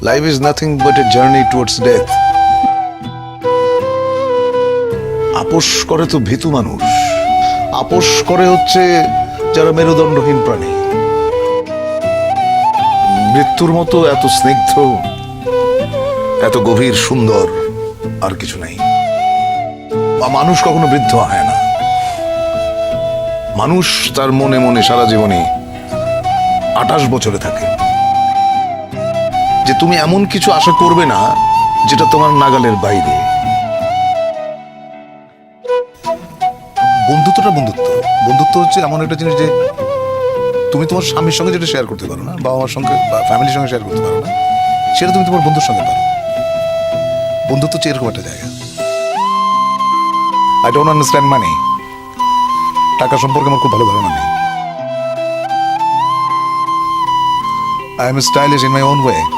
Life is nothing but a journey towards death. আপোষ করে তো ভীতু মানুষ, আপোষ করে হচ্ছে যারা মেরুদণ্ডহীন প্রাণী। মৃত্যুর মতো এত স্নিগ্ধ, এত গভীর সুন্দর আর কিছু নেই। বা মানুষ কখনো বৃদ্ধ হয় না। মানুষ তার মনে মনে সারা জীবনে 28 বছরে থাকে। যে তুমি এমন কিছু আশা করবে না যেটা তোমার নাগালের বাইরে। বন্ধুত্বটা বন্ধুত্ব, বন্ধুত্ব হচ্ছে এমন একটা জিনিস যে তুমি তোমার স্বামীর সঙ্গে যেটা শেয়ার করতে পারো না, বাবা মার সঙ্গে বা ফ্যামিলির সঙ্গে শেয়ার করতে পারো না, সেটা তুমি তোমার বন্ধুর সঙ্গে পারো। বন্ধুত্ব হচ্ছে এরকম একটা জায়গা। আই ডোন্ট আন্ডারস্ট্যান্ড মানি। টাকা সম্পর্কে আমার খুব ভালো ধারণা নেই। I am stylish in my own way.